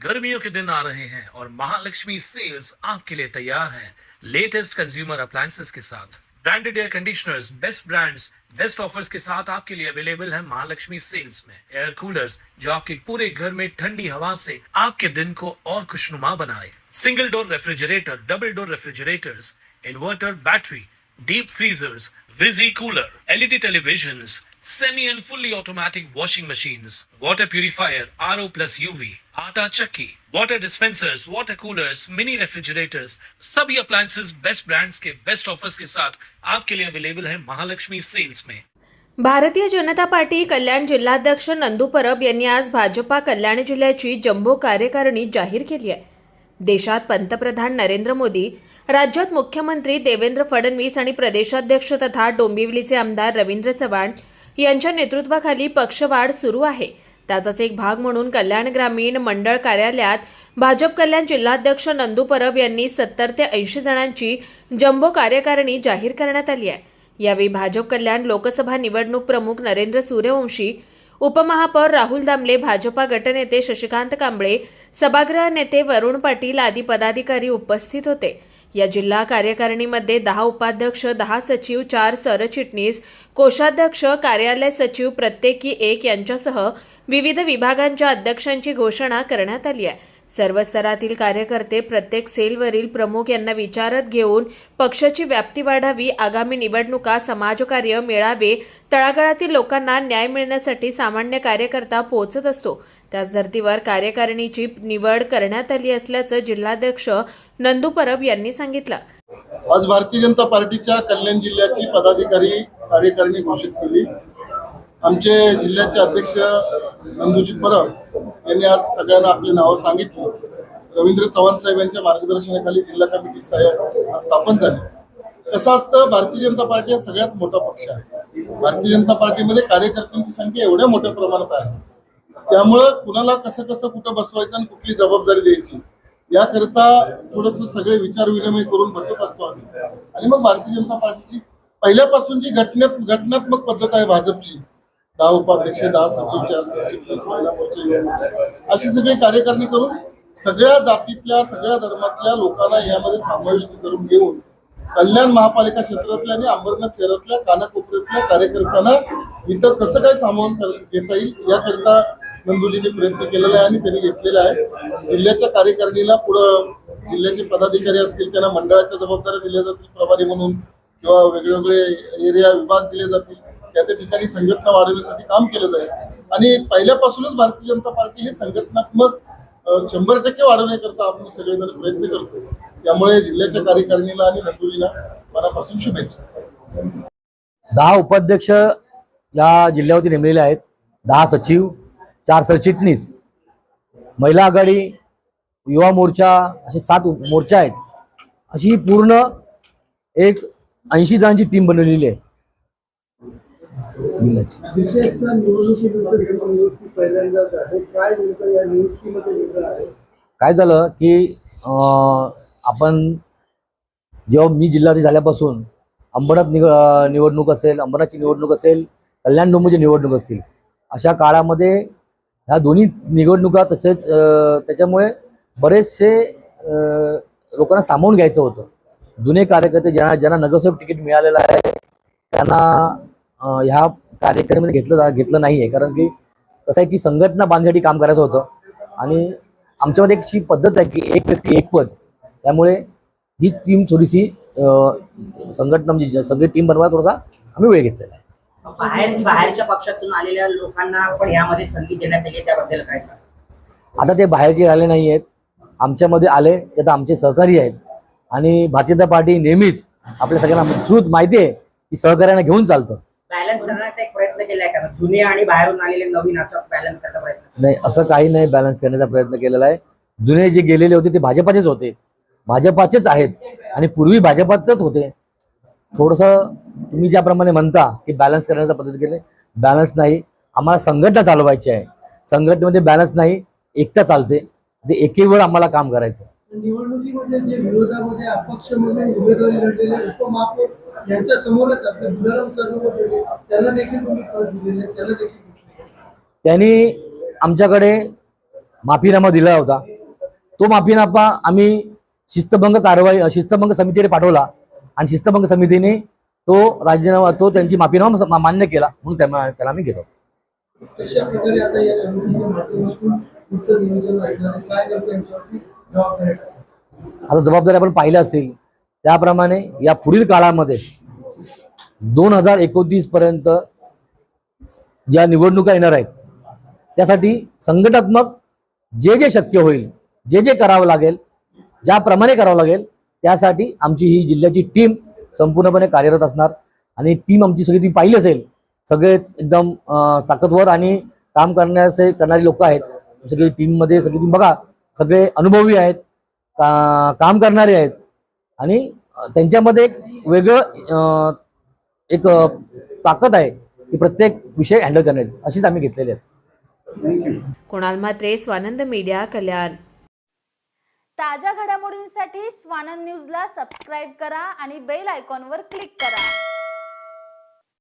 गर्मियों के दिन आ रहे हैं और महालक्ष्मी सेल्स आपके लिए तैयार है लेटेस्ट कंज्यूमर अप्लायंसेस के साथ। Branded air conditioners, best brands, best offers के साथ आपके लिए अवेलेबल है महालक्ष्मी सेल्स में। एयर कूलर्स जो आपके पूरे घर में ठंडी हवा से आपके दिन को और खुशनुमा बनाए। Single door refrigerator, double door refrigerators, inverter battery, deep freezers, विजी cooler, LED televisions, semi and fully automatic washing machines, water purifier, RO plus UV, आटा चक्की, water dispensers, water coolers, mini refrigerators, सभी appliances बेस्ट ब्रांड्स के best offers के साथ आपके लिए available है Mahalakshmi sales में। Bharatiya Janata party कल्याण जिल्हाध्यक्ष नंदू परब यांनी आज भाजपा कल्याण जिल्ह्याची जम्बो कार्यकारिणी जाहीर केली आहे। देशात पंतप्रधान नरेंद्र मोदी, राज्यात मुख्यमंत्री देवेंद्र फडणवीस आणि प्रदेशाध्यक्ष तथा डोंबिवलीचे आमदार रवींद्र चव्हाण यांच्या नेतृत्वाखाली पक्षवाढ सुरू आहे। त्याचाच एक भाग म्हणून कल्याण ग्रामीण मंडळ कार्यालयात भाजप कल्याण जिल्हाध्यक्ष नंदू परब यांनी 70 ते 80 जणांची जम्बो कार्यकारिणी जाहीर करण्यात आली आहे। यावेळी भाजप कल्याण लोकसभा निवडणूक प्रमुख नरेंद्र सूर्यवंशी, उपमहापौर राहुल दामले, भाजपा गटनेते शशिकांत कांबळे, सभागृह नेते वरुण पाटील आदी पदाधिकारी उपस्थित होते। या जिल्हा कार्यकारिणीमध्ये 10 उपाध्यक्ष, 10 सचिव, 4 सरचिटणीस, कोषाध्यक्ष, कार्यालय सचिव प्रत्येकी 1 यांच्यासह विविध विभागांच्या अध्यक्षांची घोषणा करण्यात आली आहे। सर्व स्तरातील कार्यकर्ते प्रत्येक सेलवरील प्रमुख यांना विचारात घेऊन पक्षाची व्याप्ती वाढावी, आगामी निवडणुका, समाजकार्य, मेळावे, तळागाळातील लोकांना न्याय मिळण्यासाठी सामान्य कार्यकर्ता पोहोचत असतो। त्याच धर्तीवर कार्यकारिणीची निवड करण्यात आली असल्याचं जिल्हाध्यक्ष नंदू परब यांनी सांगितलं। आज भारतीय जनता पार्टीच्या कल्याण जिल्ह्याची पदाधिकारी कार्यकारिणी घोषित केली। आमचे जिल्ह्याचे अध्यक्ष नंदूजी परब यांनी आज सगळ्यांना आपली नावं सांगितली। रवींद्र चव्हाण साहेब यांच्या मार्गदर्शनाखाली जिल्हा कमिटी स्थापन झाली। कसं असतं, भारतीय जनता पार्टी हा सगळ्यात मोठा पक्ष आहे। भारतीय जनता पार्टीमध्ये कार्यकर्त्यांची संख्या एवढ्या मोठ्या प्रमाणात आहे, त्यामुळं कुणाला कसं कसं कुठं बसवायचं आणि कुठली जबाबदारी द्यायची याकरता थोडंसं सगळे विचार विनिमय करून बसत असतो आम्ही। आणि मग भारतीय जनता पार्टीची पहिल्यापासून जी घटनात्मक पद्धत आहे भाजपची, 10 उपाध्यक्ष, 10 सचिव, 4 सचिव, महिला मोर्चा, अशी सगळी कार्यकारिणी करून सगळ्या जातीतल्या, सगळ्या धर्मातल्या लोकांना यामध्ये समाविष्ट करून घेऊन कल्याण महापालिका क्षेत्रातल्या आणि अंबरनाथ शहरातल्या कानाकोपऱ्यातल्या कार्यकर्त्यांना इथं कसं काय सामावून घेता येईल याकरता नंदूजींनी प्रयत्न केलेला आहे आणि त्यांनी घेतलेला आहे। जिल्ह्याच्या कार्यकारिणीला पुढं जिल्ह्याचे पदाधिकारी असतील, त्यांना मंडळाच्या जबाबदाऱ्या दिल्या जातील प्रभारी म्हणून, किंवा वेगवेगळे एरिया विभाग दिले जातील। त्या ठिकाणी संघटना वाढवण्यासाठी काम केलं जाईल आणि पहिल्यापासूनच भारतीय जनता पार्टी हे संघटनात्मक 100% वाढवण्याकरता आपण सगळेजण प्रयत्न करतो। त्यामुळे जिल्ह्याच्या कार्यकारिणीला आणि नंदूजीला मनापासून शुभेच्छा। 10 उपाध्यक्ष या जिल्ह्यावरती नेमलेले आहेत, 10 सचिव, 4 सरचिटणीस, महिला आघाडी, युवा मोर्चा, असे 7 मोर्चा आहेत। अशी पूर्ण एक 80 जणांची टीम बनवलेली आहे। काय झालं की आपण जेव्हा मी जिल्हाधिकारी झाल्यापासून अंबरनाथ निवडणूक असेल, अंबरनाथची निवडणूक असेल, कल्याण डोंबिवलीची निवडणूक असतील, अशा काळामध्ये ह्या दोन्ही निवडणुका तसेच त्याच्यामुळे बरेचसे लोकांना सामावून घ्यायचं होतं। जुने कार्यकर्ते ज्यांना नगरसेवक तिकीट मिळालेलं आहे त्यांना ह्या कार्यक्रमामध्ये घेतलं नाही आहे, कारण की कसं आहे की संघटना बांधण्यासाठी काम करायचं होतं आणि आमच्यामध्ये एक अशी पद्धत आहे की एक व्यक्ती एक पद, त्यामुळे ही टीम थोडीशी संघटना म्हणजे सगळी टीम बनवायला थोडासा आम्ही वेळ घेतलेला आहे। बाहेरच्या पक्षातून आलेल्या लोकांना पण यामध्ये संधी देण्यात आली, त्याबद्दल काय सांग? आता ते बाहेरचे आले नाही आहेत, आमच्यामध्ये आले ते आता आमचे सहकारी आहेत आणि भारतीय जनता पार्टी नेहमीच आपल्या सगळ्यांना विस्तृत माहिती आहे की सहकार्याने घेऊन चालतं। बॅलन्स करण्याचा एक प्रयत्न केलाय का, जुने आणि बाहेरून आलेले नवीन असं बॅलन्स करण्याचा प्रयत्न? नाही, असं काही नाही, बॅलन्स करण्याचा प्रयत्न केलेला आहे। जुने जे गेलेले होते ते भाजपाचेच होते, भाजपाचेच आहेत आणि पूर्वी भाजपातच होते। थोडंसं तुम्ही ज्याप्रमाणे म्हणता की बॅलन्स करण्याचा पद्धत केले, बॅलन्स नाही, आम्हाला संघटना चालवायची आहे। संघटनेमध्ये बॅलन्स नाही, एकता चालते, ते एकेवर आम्हाला काम करायचं। निवडणुकीमध्ये जे विरोधामध्ये अपक्ष म्हणून उमेदवारी लढलेले उपमहापौर यांच्या समोरच आपले बुधाराम सर होते, त्यांना देखील तुम्ही पद दिलेले, त्यांना देखील त्यांनी आमच्याकडे माफीनामा दिला होता तो माफीनामा आम्ही शिस्तभंग समितीकडे पाठवला आणि शिस्तभंग समितीने तो त्यांची माफीनामा मान्य केला, म्हणून त्याला आम्ही घेतो. कशा प्रकारे आता या कमिटीच्या माध्यमातून पुढचं नियोजन असणार आहे, काय नेमकं यांच्यावरती जबाबदारी टाकणार? आता जबाबदारी आपण पाहिल्या असतील त्याप्रमाणे या पुढील काळामध्ये 2029 पर्यंत ज्या निवडणुका येणार आहेत त्यासाठी संघटनात्मक जे शक्य होईल, जे करावं लागेल, ज्याप्रमाणे करावं लागेल त्यासाठी आमची ही जिल्ह्याची टीम संपूर्णपणे कार्यरत असणार. आणि टीम आमची सगळी टीम पाहिली असेल, सगळेच एकदम ताकदवर आणि काम करणारी लोक आहेत सगळी टीममध्ये. सगळी टीम बघा, सगळे अनुभवी आहेत, काम करणारे आहेत आणि त्यांच्यामध्ये एक वेगळं एक ताकद आहे की प्रत्येक विषय हँडल करण्याची, अशीच आम्ही घेतलेली आहेत. कुणाल म्हात्रे, स्वानंद मीडिया, कल्याण. ताज्या घडामोडींसाठी स्वानंद न्यूजला सबस्क्राईब करा आणि बेल आयकॉनवर क्लिक करा.